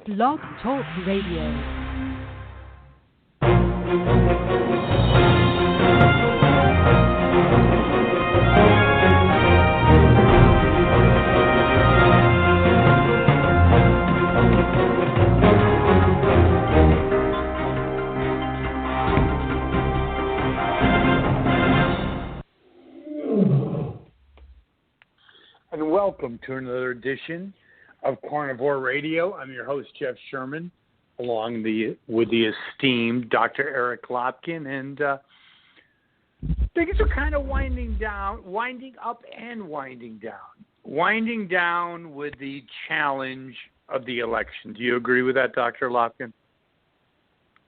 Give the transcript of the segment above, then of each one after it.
Blog Talk Radio. And welcome to another edition of Carnivore Radio. I'm your host, Jeff Sherman, along with the esteemed Dr. Eric Lopkin. And things are kind of winding up and winding down. Winding down with the challenge of the election. Do you agree with that, Dr. Lopkin?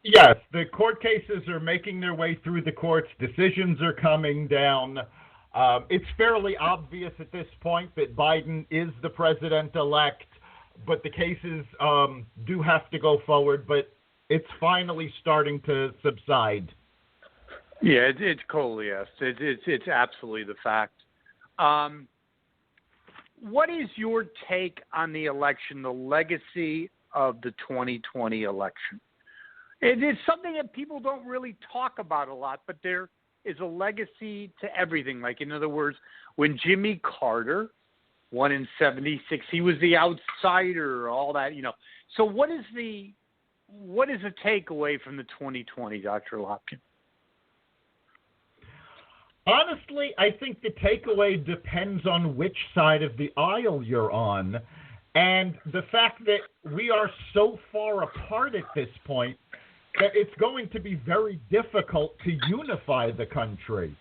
Yes, the court cases are making their way through the courts. Decisions are coming down. It's fairly obvious at this point that Biden is the president-elect, but the cases do have to go forward, but it's finally starting to subside. Yeah, it's coalesced. It's absolutely the fact. What is your take on the election, the legacy of the 2020 election? It is something that people don't really talk about a lot, but there is a legacy to everything. Like, in other words, when Jimmy Carter won in 76, he was the outsider, all that, you know. So what is the takeaway from the 2020, Dr. Lopkin? Honestly, I think the takeaway depends on which side of the aisle you're on, and the fact that we are so far apart at this point that it's going to be very difficult to unify the country.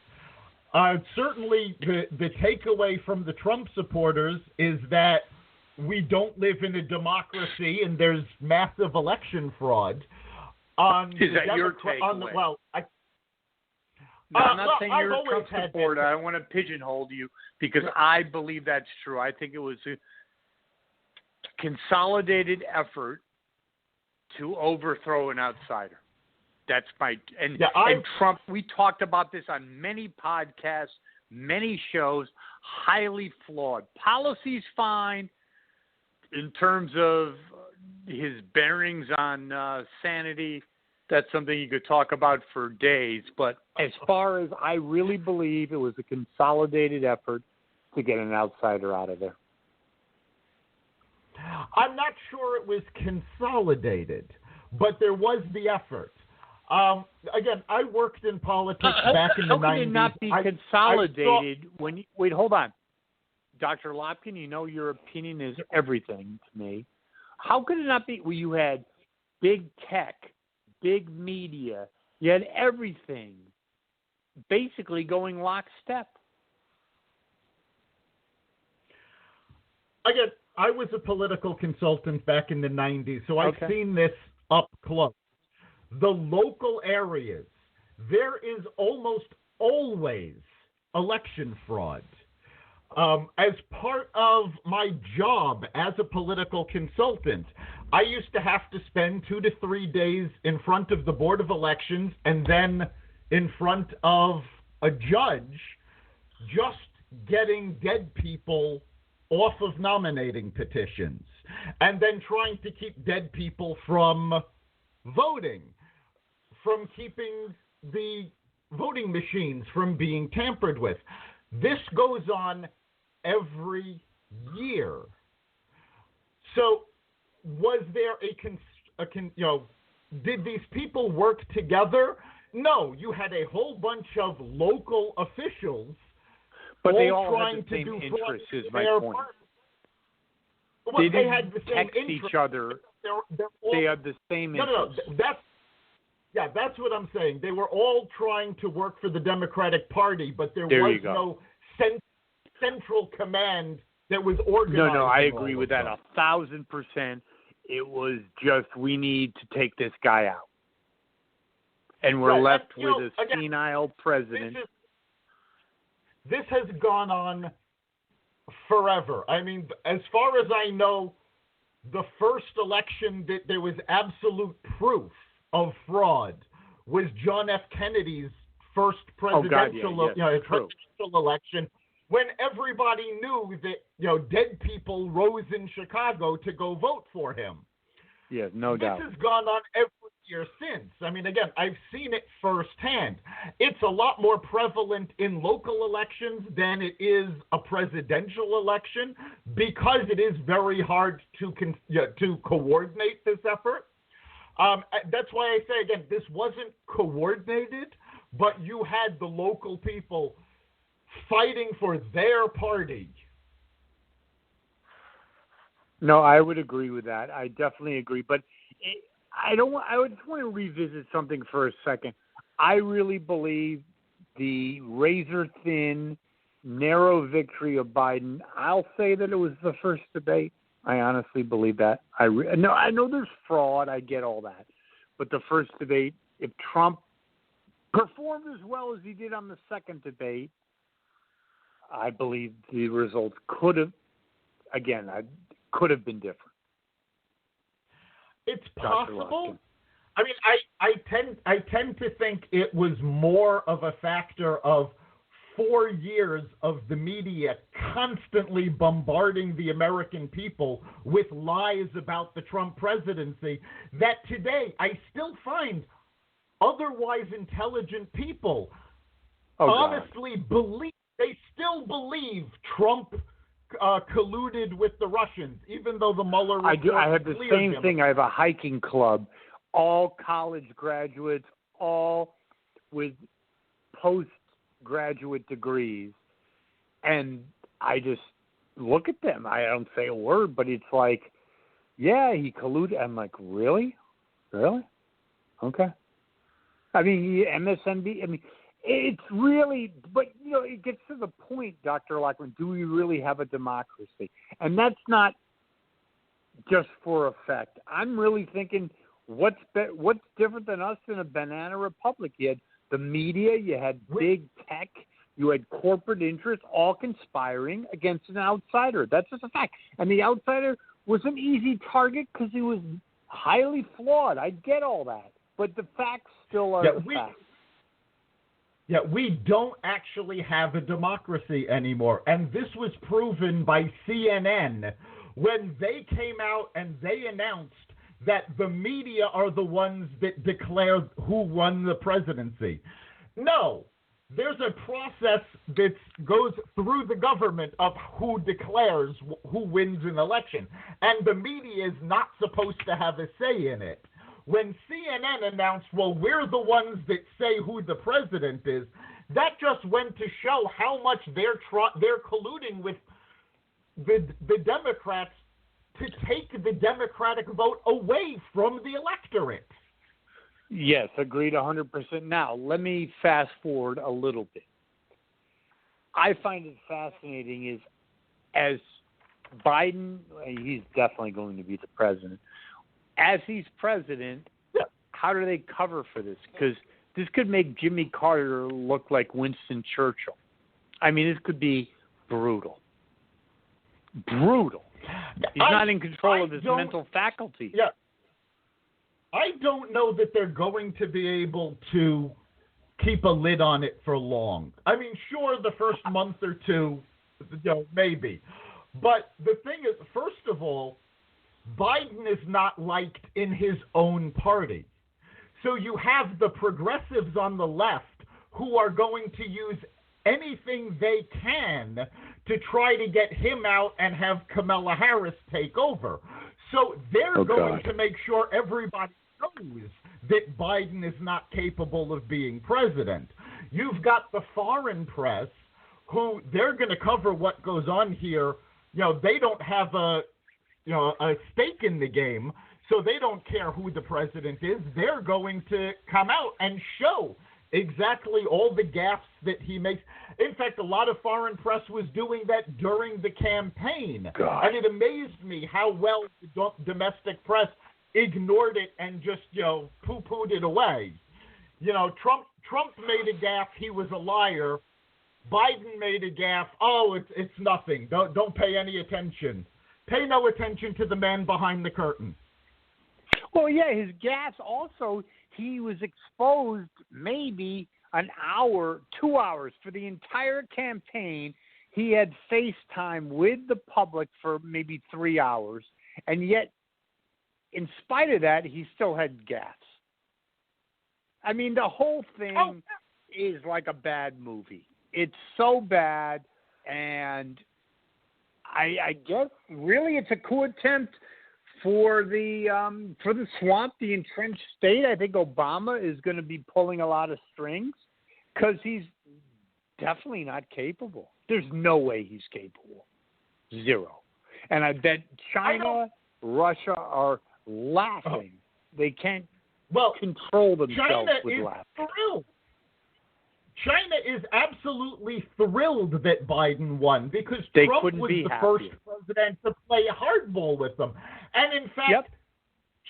Certainly, the takeaway from the Trump supporters is that we don't live in a democracy and there's massive election fraud. Is that your takeaway? I'm not saying you're a Trump supporter. I don't want to pigeonhole you because I believe that's true. I think it was a consolidated effort to overthrow an outsider. That's and Trump, we talked about this on many podcasts, many shows, highly flawed. Policy's fine in terms of his bearings on sanity. That's something you could talk about for days. But as far as I really believe, it was a consolidated effort to get an outsider out of there. I'm not sure it was consolidated, but there was the effort. Again, I worked in politics back in the 90s. How could it not be consolidated when – wait, hold on. Dr. Lopkin, you know your opinion is everything to me. How could it not be – well, you had big tech, big media. You had everything basically going lockstep. Again, I was a political consultant back in the 90s, so I've seen this up close. The local areas, there is almost always election fraud. As part of my job as a political consultant, I used to have to spend 2 to 3 days in front of the Board of Elections and then in front of a judge just getting dead people off of nominating petitions, and then trying to keep dead people from voting, from keeping the voting machines from being tampered with. This goes on every year. So was there did these people work together? No, you had a whole bunch of local officials. But they all had the same interests, is my point. Well, they didn't had the same text each other. They had the same interests. No. That's what I'm saying. They were all trying to work for the Democratic Party, but there was no central command that was organized. No, I agree with that 1,000%. It was just, we need to take this guy out. And we're left with a senile president. This has gone on forever. I mean, as far as I know, the first election that there was absolute proof of fraud was John F. Kennedy's first presidential election, when everybody knew that dead people rose in Chicago to go vote for him. Yeah, no doubt. This has gone on every year since. I mean, again, I've seen it firsthand. It's a lot more prevalent in local elections than it is a presidential election because it is very hard to coordinate this effort. That's why I say, again, this wasn't coordinated, but you had the local people fighting for their party. No, I would agree with that. I definitely agree. But I would just want to revisit something for a second. I really believe the razor-thin, narrow victory of Biden, I'll say that it was the first debate. I honestly believe that. I know there's fraud. I get all that. But the first debate, if Trump performed as well as he did on the second debate, I believe the results could have been different. It's possible. I mean, I tend to think it was more of a factor of 4 years of the media constantly bombarding the American people with lies about the Trump presidency that today I still find otherwise intelligent people honestly believe. They still believe Trump colluded with the Russians, even though the Mueller report I have the same him. thing. I have a hiking club, all college graduates, all with postgraduate degrees, and I just look at them. I don't say a word, but it's like, yeah, he colluded. I'm like, really? Okay. I mean, MSNBC. I mean, it's really, but it gets to the point, Dr. Lopkin. Do we really have a democracy? And that's not just for effect. I'm really thinking, what's different than us in a banana republic? You had the media, you had big tech, you had corporate interests, all conspiring against an outsider. That's just a fact. And the outsider was an easy target because he was highly flawed. I get all that, but the facts still are the facts. Yeah, we don't actually have a democracy anymore. And this was proven by CNN when they came out and they announced that the media are the ones that declare who won the presidency. No, there's a process that goes through the government of who declares who wins an election. And the media is not supposed to have a say in it. When CNN announced, well, we're the ones that say who the president is, that just went to show how much they're colluding with the Democrats to take the Democratic vote away from the electorate. Yes, agreed 100%. Now, let me fast forward a little bit. I find it fascinating is as Biden, he's definitely going to be the president. As he's president, how do they cover for this? Because this could make Jimmy Carter look like Winston Churchill. I mean, this could be brutal. He's not in control of his mental faculties. Yeah. I don't know that they're going to be able to keep a lid on it for long. I mean, sure, the first month or two, maybe. But the thing is, first of all, Biden is not liked in his own party. So you have the progressives on the left who are going to use anything they can to try to get him out and have Kamala Harris take over. So they're going to make sure everybody knows that Biden is not capable of being president. You've got the foreign press who they're going to cover what goes on here. They don't have a stake in the game, so they don't care who the president is. They're going to come out and show exactly all the gaffes that he makes. In fact, a lot of foreign press was doing that during the campaign. And it amazed me how well the domestic press ignored it and just, poo-pooed it away. Trump made a gaffe. He was a liar. Biden made a gaffe. Oh, it's nothing. Don't pay any attention. Pay no attention to the man behind the curtain. Well, yeah, his gaffes also, he was exposed maybe an hour, 2 hours for the entire campaign. He had FaceTime with the public for maybe 3 hours, and yet in spite of that, he still had gas. I mean, the whole thing is like a bad movie. It's so bad, and I guess really it's a coup attempt for the swamp, the entrenched state. I think Obama is going to be pulling a lot of strings because he's definitely not capable. There's no way he's capable. Zero. And I bet China, Russia are laughing. They can't control themselves with laughter. Thrilled. China is absolutely thrilled that Biden won because Trump was the first president to play hardball with them. And in fact,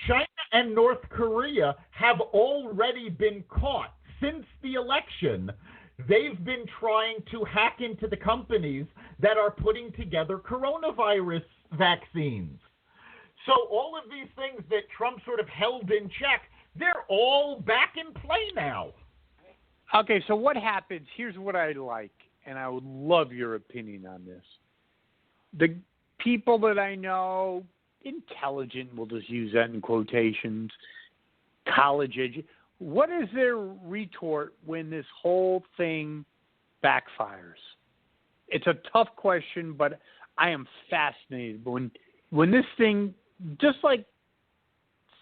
China and North Korea have already been caught since the election. They've been trying to hack into the companies that are putting together coronavirus vaccines. So all of these things that Trump sort of held in check, they're all back in play now. Okay, so what happens, here's what I like, and I would love your opinion on this. The people that I know, intelligent, we'll just use that in quotations, college educated, what is their retort when this whole thing backfires? It's a tough question, but I am fascinated. When this thing, just like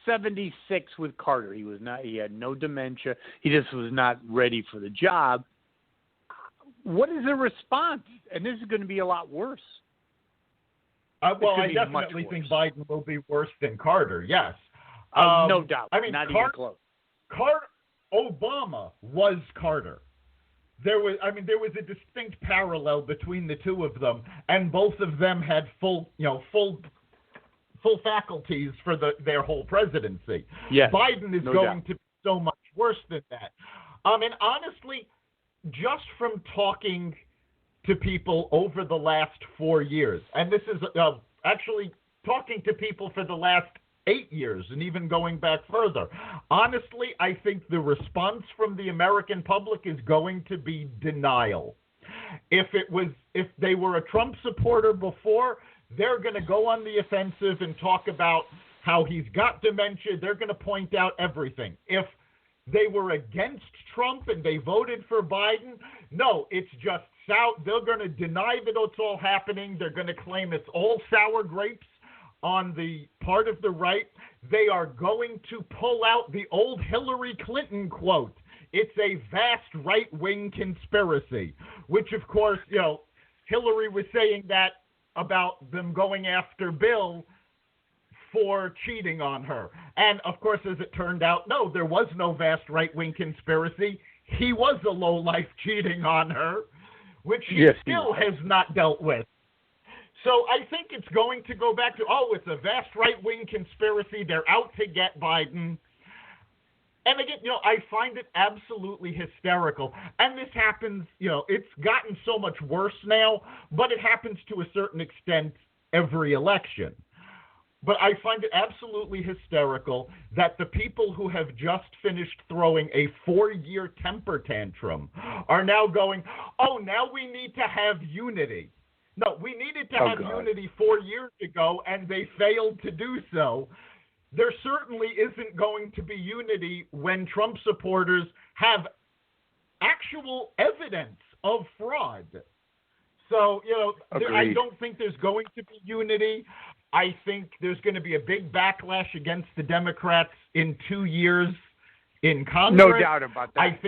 76 with Carter, he had no dementia, he just was not ready for the job. What is the response? And this is going to be a lot worse. I definitely think Biden will be worse than Carter, yes. No doubt. I mean, not even close. Obama was Carter. There was a distinct parallel between the two of them, and both of them had full faculties for their whole presidency. Yes, Biden is going to be so much worse than that. And honestly, just from talking to people over the last 4 years, and this is actually talking to people for the last 8 years and even going back further, honestly, I think the response from the American public is going to be denial. If they were a Trump supporter before, they're going to go on the offensive and talk about how he's got dementia. They're going to point out everything. If they were against Trump and they voted for Biden, no, it's just they're going to deny that it's all happening. They're going to claim it's all sour grapes on the part of the right. They are going to pull out the old Hillary Clinton quote. It's a vast right-wing conspiracy, which, of course, Hillary was saying that about them going after Bill for cheating on her. And, of course, as it turned out, no, there was no vast right-wing conspiracy. He was a lowlife cheating on her, which he still has not dealt with. So I think it's going to go back to, it's a vast right-wing conspiracy. They're out to get Biden. And again, I find it absolutely hysterical. And this happens, it's gotten so much worse now, but it happens to a certain extent every election. But I find it absolutely hysterical that the people who have just finished throwing a 4-year temper tantrum are now going, now we need to have unity. No, we needed to have unity 4 years ago, and they failed to do so. There certainly isn't going to be unity when Trump supporters have actual evidence of fraud. So, I don't think there's going to be unity. I think there's going to be a big backlash against the Democrats in 2 years in Congress. No doubt about that. I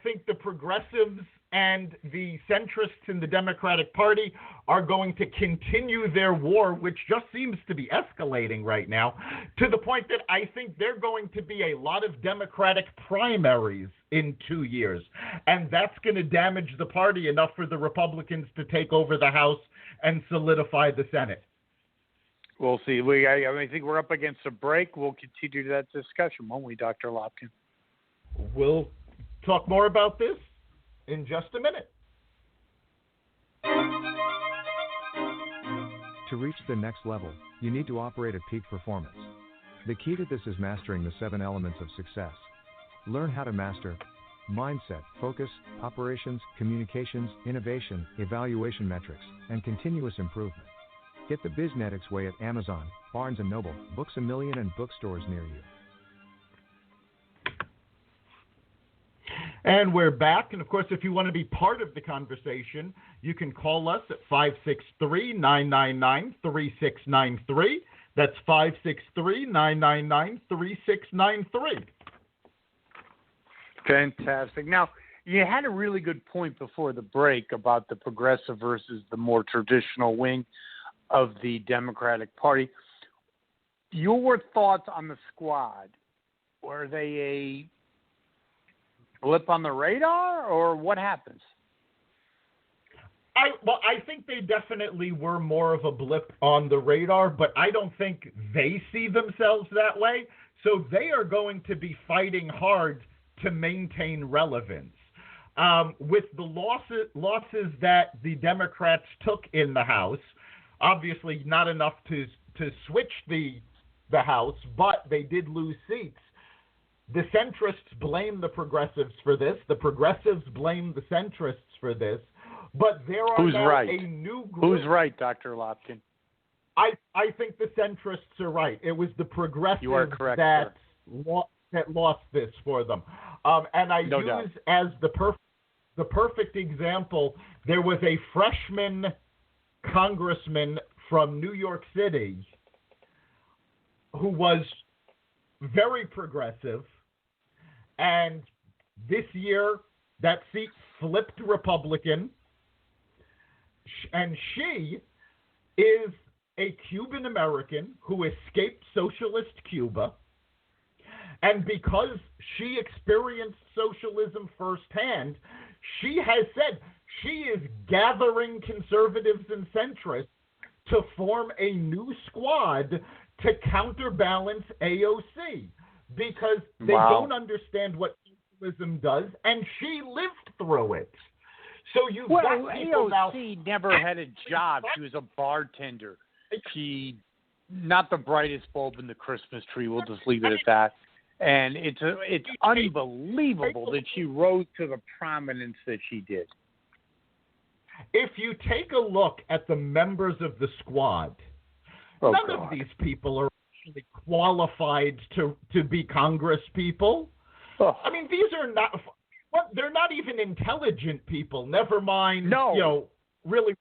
think the progressives and the centrists in the Democratic Party are going to continue their war, which just seems to be escalating right now, to the point that I think they're going to be a lot of Democratic primaries in 2 years. And that's going to damage the party enough for the Republicans to take over the House and solidify the Senate. We'll see. I think we're up against a break. We'll continue that discussion, won't we, Dr. Lopkin? We'll talk more about this in just a minute. To reach the next level, you need to operate at peak performance. The key to this is mastering the 7 elements of success. Learn how to master mindset, focus, operations, communications, innovation, evaluation metrics, and continuous improvement. Get the Biznetics way at Amazon, Barnes & Noble, Books A Million, and bookstores near you. And we're back. And, of course, if you want to be part of the conversation, you can call us at 563-999-3693. That's 563-999-3693. Fantastic. Now, you had a really good point before the break about the progressive versus the more traditional wing of the Democratic Party. Your thoughts on the squad? Were they a blip on the radar, or what happens? I think they definitely were more of a blip on the radar, but I don't think they see themselves that way. So they are going to be fighting hard to maintain relevance. With the losses that the Democrats took in the House, obviously not enough to switch the House, but they did lose seats. The centrists blame the progressives for this. The progressives blame the centrists for this. But there are Who's now right? a new group. Who's right, Dr. Lopkin? I think the centrists are right. It was the progressives you are correct, that lost this for them. And I no use doubt. as the perfect example, there was a freshman congressman from New York City who was very progressive, and this year that seat flipped Republican, and she is a Cuban American who escaped socialist Cuba, and because she experienced socialism firsthand, she has said she is gathering conservatives and centrists to form a new squad to counterbalance AOC, because they don't understand what socialism does, and she lived through it. So you've got people AOC now. never had a job. She was a bartender. She, not the brightest bulb in the Christmas tree. We'll just leave it at that. And it's unbelievable that she rose to the prominence that she did. If you take a look at the members of the squad, none of these people are actually qualified to be Congress people. Oh. I mean, these are not. They're not even intelligent people. Never mind, really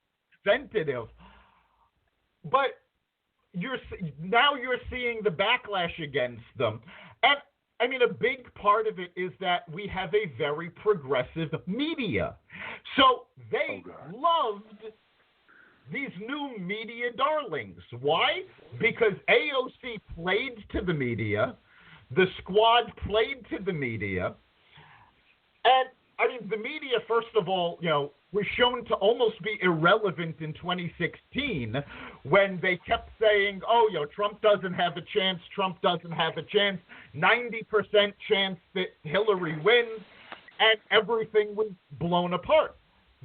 representative. But you're seeing the backlash against them, and I mean, a big part of it is that we have a very progressive media, so they loved these new media darlings. Why? Because AOC played to the media, the squad played to the media, and I mean, the media, first of all, was shown to almost be irrelevant in 2016 when they kept saying, Trump doesn't have a chance, 90% chance that Hillary wins, and everything was blown apart.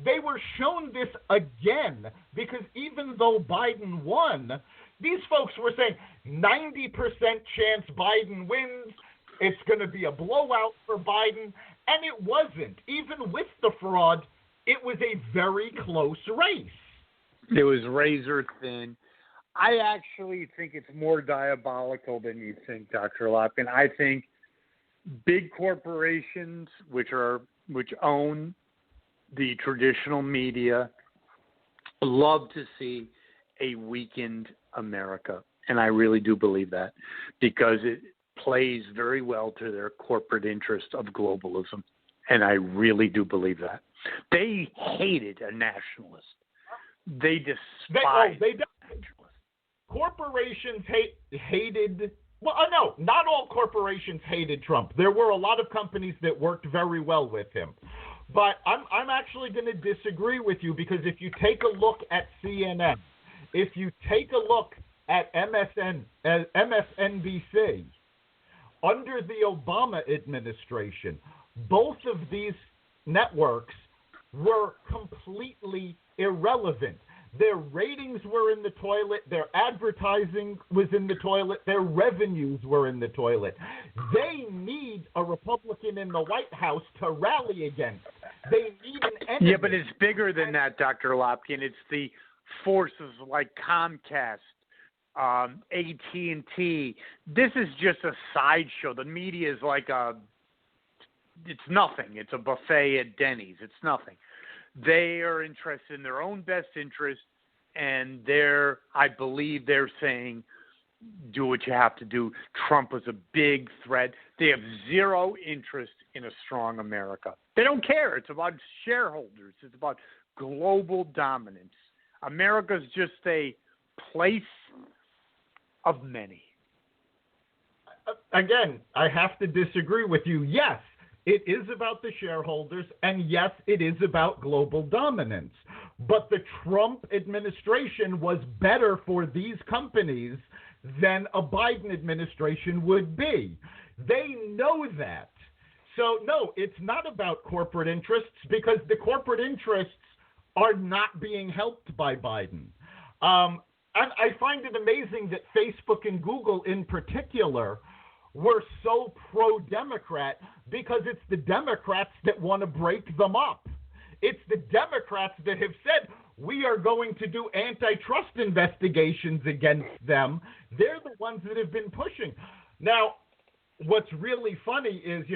They were shown this again because even though Biden won, these folks were saying 90% chance Biden wins, it's going to be a blowout for Biden, and it wasn't. Even with the fraud, it was a very close race. It was razor thin. I actually think it's more diabolical than you think, Dr. Lopkin. I think big corporations, which own the traditional media, love to see a weakened America. And I really do believe that because it plays very well to their corporate interest of globalism. And I really do believe that. They hated a nationalist. They despised a nationalist. Corporations hated. Well, no, not all corporations hated Trump. There were a lot of companies that worked very well with him. But I'm actually going to disagree with you because if you take a look at CNN, if you take a look at MSNBC, under the Obama administration, both of these networks were completely irrelevant. Their ratings were in the toilet. Their advertising was in the toilet. Their revenues were in the toilet. They need a Republican in the White House to rally against. They need an enemy. Yeah, but it's bigger than that, Dr. Lopkin. It's the forces like Comcast, AT&T. This is just a sideshow. The media is like it's nothing. It's a buffet at Denny's. It's nothing. They are interested in their own best interest, and I believe they're saying, do what you have to do. Trump was a big threat. They have zero interest in a strong America. They don't care. It's about shareholders. It's about global dominance. America's just a place of many. Again, I have to disagree with you. Yes, it is about the shareholders, and yes, it is about global dominance. But the Trump administration was better for these companies than a Biden administration would be. They know that. So, no, it's not about corporate interests, because the corporate interests are not being helped by Biden. And I find it amazing that Facebook and Google in particular were so pro-Democrat, because it's the Democrats that want to break them up. It's the Democrats that have said, we are going to do antitrust investigations against them. They're the ones that have been pushing. Now, what's really funny is,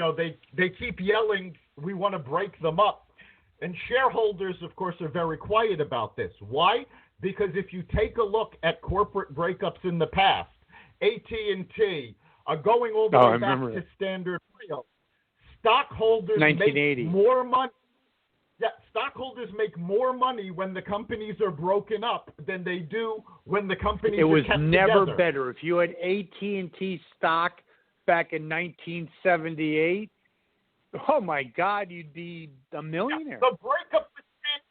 they keep yelling, we want to break them up. And shareholders, of course, are very quiet about this. Why? Because if you take a look at corporate breakups in the past, AT&T, going all the way back to Standard Oil, stockholders make more money. Yeah, stockholders make more money when the companies are broken up than they do when the companies are kept together. It was never better. If you had AT&T stock back in 1978, oh my God, you'd be a millionaire. The breakup was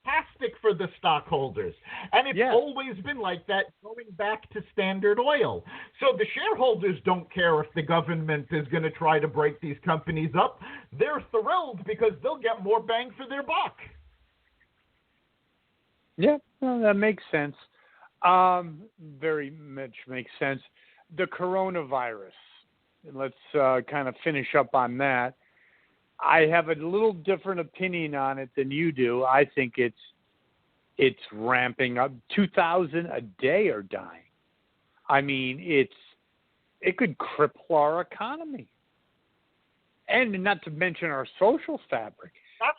fantastic for the stockholders. And it's always been like that going back to Standard Oil. So the shareholders don't care if the government is going to try to break these companies up. They're thrilled because they'll get more bang for their buck. Yeah, well, that makes sense. Very much makes sense. The coronavirus. Let's kind of finish up on that. I have a little different opinion on it than you do. I think it's ramping up. 2,000 a day are dying. I mean, it could cripple our economy, and not to mention our social fabric.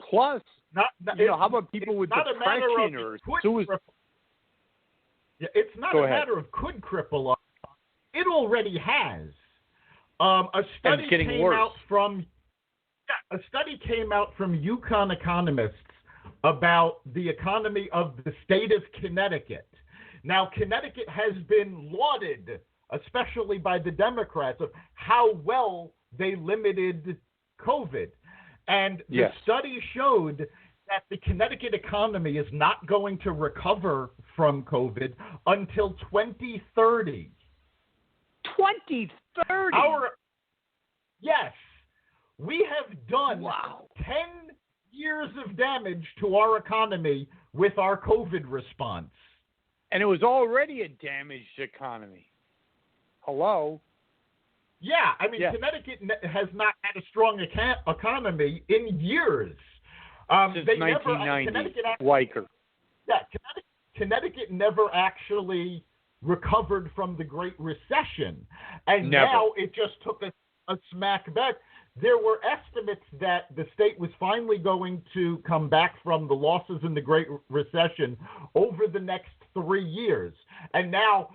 Plus, how about people with depression or suicide? Yeah, it's not a matter of could cripple us. It already has. A study came out from Yukon economists about the economy of the state of Connecticut. Now, Connecticut has been lauded, especially by the Democrats, of how well they limited COVID. And the study showed that the Connecticut economy is not going to recover from COVID until 2030. 2030? Yes. We have done 10 years of damage to our economy with our COVID response. And it was already a damaged economy. Hello? Yeah, I mean, Connecticut has not had a strong economy in years. Since 1990, Weicker. Yeah, Connecticut never actually recovered from the Great Recession. And now it just took a smack back. There were estimates that the state was finally going to come back from the losses in the Great Recession over the next 3 years. And now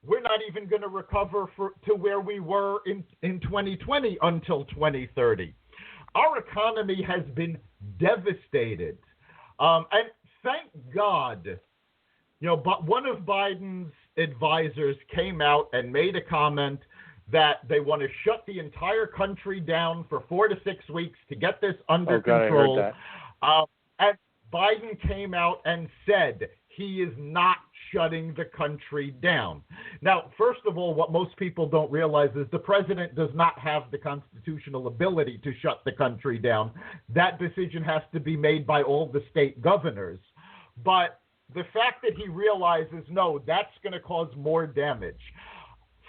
we're not even going to recover to where we were in 2020 until 2030. Our economy has been devastated. And thank God, but one of Biden's advisors came out and made a comment that they want to shut the entire country down for 4 to 6 weeks to get this under control. I heard that. And Biden came out and said he is not shutting the country down. Now, first of all, what most people don't realize is the president does not have the constitutional ability to shut the country down. That decision has to be made by all the state governors. But the fact that he realizes, no, that's going to cause more damage.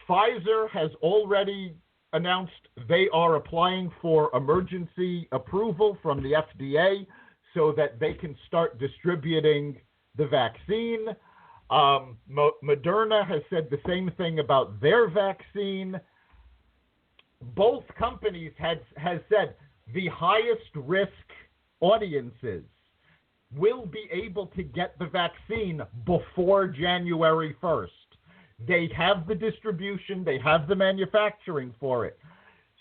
Pfizer has already announced they are applying for emergency approval from the FDA so that they can start distributing the vaccine. Moderna has said the same thing about their vaccine. Both companies has said the highest risk audiences will be able to get the vaccine before January 1st. They have the distribution, they have the manufacturing for it.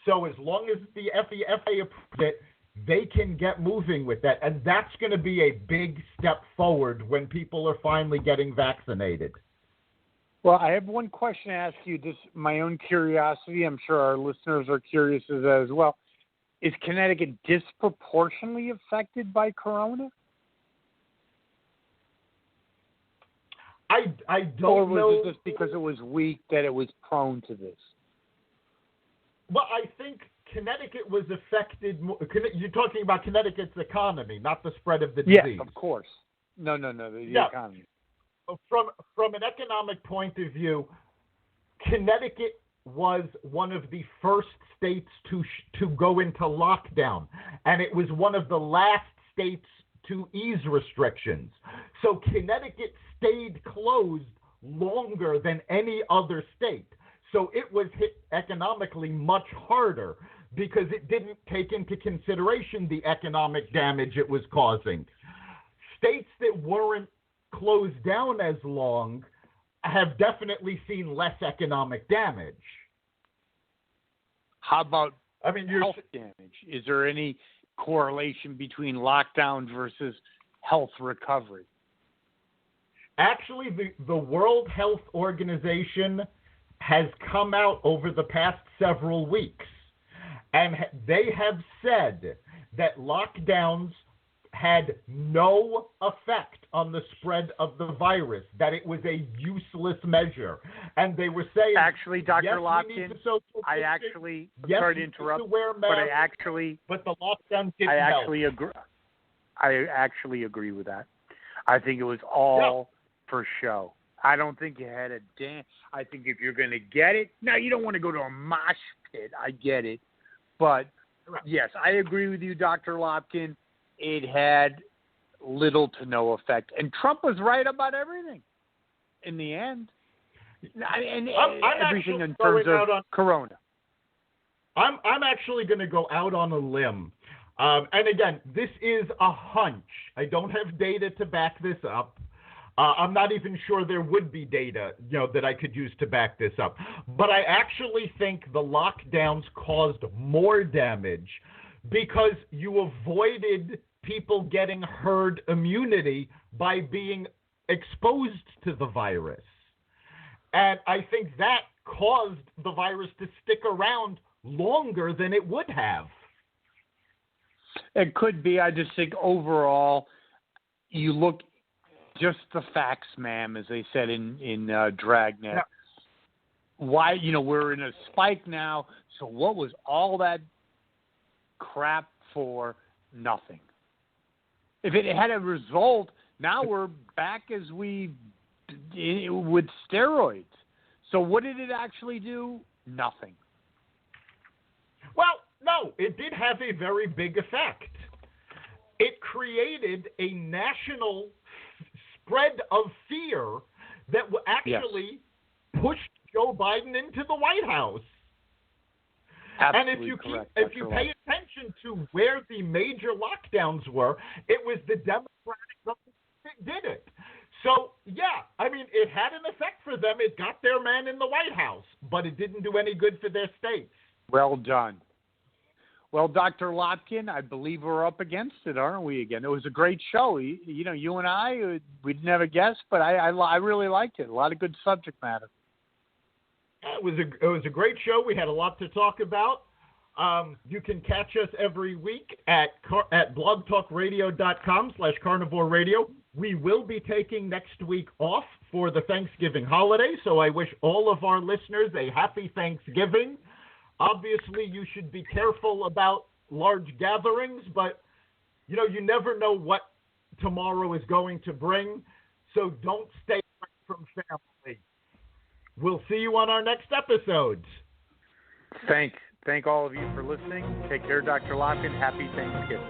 So as long as the FDA approves it, they can get moving with that. And that's going to be a big step forward when people are finally getting vaccinated. Well, I have one question to ask you, just my own curiosity. I'm sure our listeners are curious as well. Is Connecticut disproportionately affected by corona? I don't know. Or was it just because it was weak that it was prone to this? Well, I think Connecticut was affected. You're talking about Connecticut's economy, not the spread of the disease. Yes, of course. No, the economy. From an economic point of view, Connecticut was one of the first states to go into lockdown, and it was one of the last states to ease restrictions. So Connecticut stayed closed longer than any other state. So it was hit economically much harder because it didn't take into consideration the economic damage it was causing. States that weren't closed down as long have definitely seen less economic damage. How about health damage? Is there any correlation between lockdown versus health recovery? Actually, the World Health Organization has come out over the past several weeks, and they have said that lockdowns had no effect on the spread of the virus, that it was a useless measure. And they were saying... Actually, Dr. Yes, Lopkin, sorry to interrupt, but the lockdown didn't help. I actually agree with that. I think it was all for show. I don't think you had a damn... I think if you're going to get it... Now, you don't want to go to a mosh pit. I get it. But, yes, I agree with you, Dr. Lopkin. It had little to no effect. And Trump was right about everything in the end. And everything in terms of corona. I'm actually going to go out on a limb. And again, this is a hunch. I don't have data to back this up. I'm not even sure there would be data, that I could use to back this up. But I actually think the lockdowns caused more damage because you avoided people getting herd immunity by being exposed to the virus. And I think that caused the virus to stick around longer than it would have. It could be. I just think overall, you look just the facts, ma'am, as they said in Dragnet. Yeah. Why, we're in a spike now. So what was all that crap for? Nothing. If it had a result, now we're back as with steroids. So what did it actually do? Nothing. Well, no, it did have a very big effect. It created a national spread of fear that actually pushed Joe Biden into the White House. Absolutely and if you correct. pay attention to where the major lockdowns were, it was the Democratic government that did it. So, it had an effect for them. It got their man in the White House, but it didn't do any good for their states. Well done. Well, Dr. Lopkin, I believe we're up against it, aren't we, again? It was a great show. You and I, we didn't have a guest, but I really liked it. A lot of good subject matter. It was a great show. We had a lot to talk about. You can catch us every week at blogtalkradio.com/Carnivore Radio. We will be taking next week off for the Thanksgiving holiday, so I wish all of our listeners a happy Thanksgiving. Obviously, you should be careful about large gatherings, but, you never know what tomorrow is going to bring, so don't stay away from family. We'll see you on our next episode. Thank all of you for listening. Take care, Dr. Lopkin. Happy Thanksgiving.